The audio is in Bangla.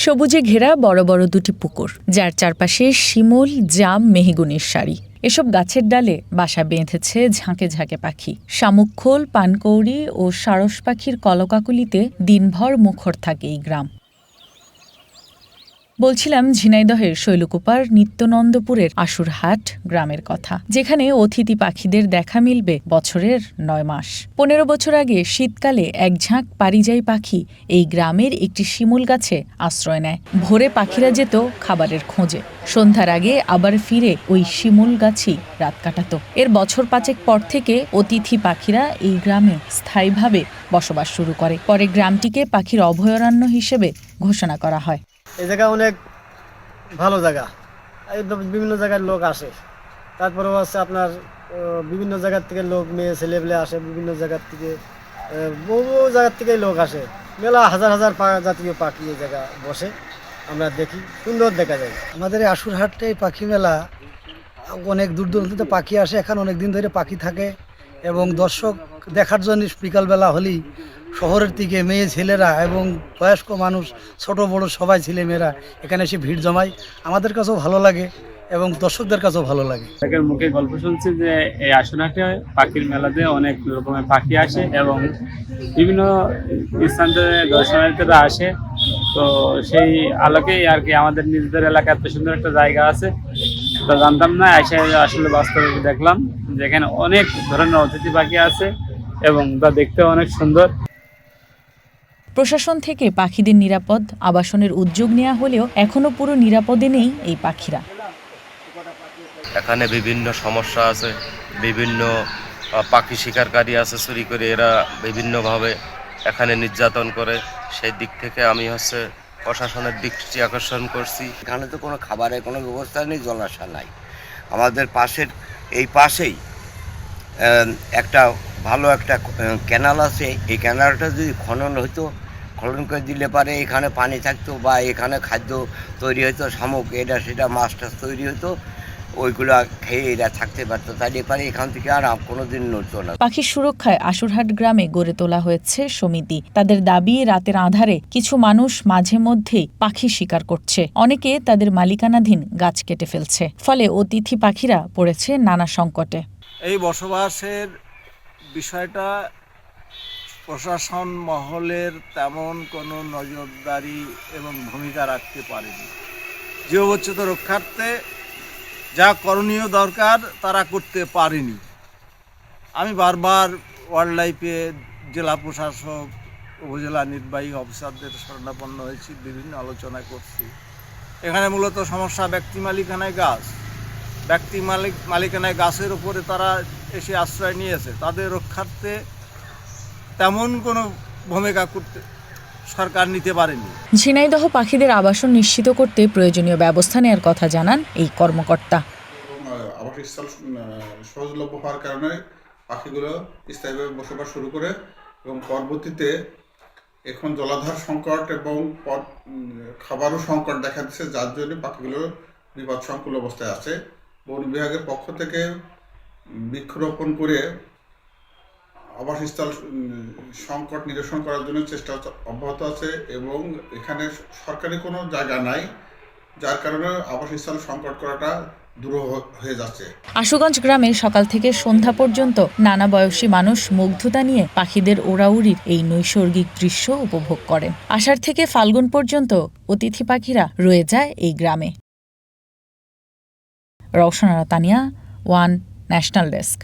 সবুজে ঘেরা বড় বড় দুটি পুকুর, যার চারপাশে শিমুল, জাম, মেহগনির সারি। এসব গাছের ডালে বাসা বেঁধেছে ঝাঁকে ঝাঁকে পাখি। শামুকখোল, পানকৌড়ি ও সারস পাখির কলকাকলিতে দিনভর মুখর থাকে এই গ্রাম। বলছিলাম ঝিনাইদহের শৈলকুপার নিত্যনন্দপুরের আশুরহাট গ্রামের কথা, যেখানে অতিথি পাখিদের দেখা মিলবে বছরের ৯ মাস। ১৫ বছর আগে শীতকালে এক ঝাঁক পারিযায়ী পাখি এই গ্রামের একটি শিমুল গাছে আশ্রয় নেয়। ভোরে পাখিরা যেত খাবারের খোঁজে, সন্ধ্যার আগে আবার ফিরে ওই শিমুল গাছই রাত কাটাত। এর বছর ৫ পর থেকে অতিথি পাখিরা এই গ্রামে স্থায়ীভাবে বসবাস শুরু করে। পরে গ্রামটিকে পাখির অভয়ারণ্য হিসেবে ঘোষণা করা হয়। এই জায়গা অনেক ভালো জায়গা, বিভিন্ন জায়গার লোক আসে। তারপরেও আছে আপনার বিভিন্ন জায়গার থেকে লোক, মেয়ে ছেলেপেলে আসে, বিভিন্ন জায়গার থেকে, বহু জায়গার থেকেই লোক আসে। মেলা হাজার হাজার জাতীয় পাখি এই জায়গা বসে, আমরা দেখি, সুন্দর দেখা যায়। আমাদের এই আশুরহাটে পাখি মেলা, অনেক দূর দূরান্তে পাখি আসে। এখন অনেক দিন ধরে পাখি থাকে এবং দর্শক দেখার জন্য বিকালবেলা হলেই শহরের থেকে মেয়ে ছেলেরা এবং বয়স্ক মানুষ, ছোট বড় সবাই ছেলেমেয়েরা এখানে এসে ভিড় জমায়। আমাদের কাছেও ভালো লাগে এবং দর্শকদের কাছেও ভালো লাগে। মুখে গল্প শুনছি যে এই আশুরহাটে পাখির মেলাতে অনেক রকমের পাখি আসে এবং বিভিন্ন স্থান থেকে দর্শনার্থীরা আসে। তো সেই আলোকেই আর কি আমাদের নিজেদের এলাকায় এত সুন্দর একটা জায়গা আছে, তা জানতাম না। এসে আসলে বাস্তবে দেখলাম যেখানে অনেক ধরনের অতিথি পাখি আছে এবং তা দেখতে অনেক সুন্দর। প্রশাসন থেকে পাখিদের নিরাপদ আবাসনের উদ্যোগ নেওয়া হলেও এখনো পুরো নিরাপদে নেই এই পাখিরা। এখানে বিভিন্ন সমস্যা আছে, বিভিন্ন পাখি শিকারকারী আছে, চুরি করে এরা বিভিন্নভাবে এখানে নির্যাতন করে। সেই দিক থেকে আমি প্রশাসনের দৃষ্টি আকর্ষণ করছি। এখানে তো কোনো খাবারের কোনো ব্যবস্থা নেই, জলাশয় নাই। আমাদের পাশেই একটা ভালো একটা ক্যানাল আছে। এই ক্যানালটা যদি খনন করে দিলে পারে এখানে পানি থাকতো বা এখানে খাদ্য তৈরি হতো, শামুক এটা সেটা মাছ টাছ তৈরি হতো, ওইগুলো খেয়ে এরা থাকতে পারতো। তাই পারে এখান থেকে আর কোনোদিন নড়তো না। পাখির সুরক্ষায় আশুরহাট গ্রামে গড়ে তোলা হয়েছে সমিতি। তাদের দাবি, রাতের আঁধারে কিছু মানুষ মাঝে মধ্যেই পাখি শিকার করছে, অনেকে তাদের মালিকানাধীন গাছ কেটে ফেলছে। ফলে অতিথি পাখিরা পড়েছে নানা সংকটে। এই বসবাসের বিষয়টা প্রশাসন মহলের তেমন কোনো নজরদারি এবং ভূমিকা রাখতে পারেনি। জীববৈচিত্র্য রক্ষার্থে যা করণীয় দরকার তারা করতে পারেনি। আমি বারবার ওয়াইল্ড লাইফে জেলা প্রশাসক, উপজেলা নির্বাহী অফিসারদের শরণাপন্ন হয়েছি, বিভিন্ন আলোচনা করছি। এখানে মূলত সমস্যা ব্যক্তি মালিকানায় গাছের উপরে তারা এসে আশ্রয় নিয়েছে। তাদের রক্ষার্থে তেমন কোনো ভূমিকা করতে সরকার নিতে পারেনি। ঝিনাইদহ পাখিদের আবাসন নিশ্চিত করতে প্রয়োজনীয় ব্যবস্থা নেওয়ার কথা জানান এই কর্মকর্তা। আবাসস্থল সহজলভ্য হওয়ার কারণে পাখিগুলো স্থায়ীভাবে বসবাস শুরু করে এবং পরবর্তীতে এখন জলাধার সংকট এবং খাবারও সংকট দেখা দিচ্ছে, যার জন্য পাখিগুলো বিপদসংকুল অবস্থায় আছে। বন বিভাগের পক্ষ থেকে বৃক্ষরোপণ করে আবাসস্থল সংকট নিরসন করার জন্য চেষ্টা অব্যাহত আছে এবং এখানে সরকারি কোনো জায়গা নাই, যার কারণে আবাসস্থল সংকট করাটা দূর হয়ে যাচ্ছে। আশুগঞ্জ গ্রামে সকাল থেকে সন্ধ্যা পর্যন্ত নানা বয়সী মানুষ মুগ্ধতা নিয়ে পাখিদের ওড়াউড়ির এই নৈসর্গিক দৃশ্য উপভোগ করেন। আষাঢ় থেকে ফাল্গুন পর্যন্ত অতিথি পাখিরা রয়ে যায় এই গ্রামে। রওশন আরা তানিয়া, ওয়ান ন্যাশনাল ডেস্ক।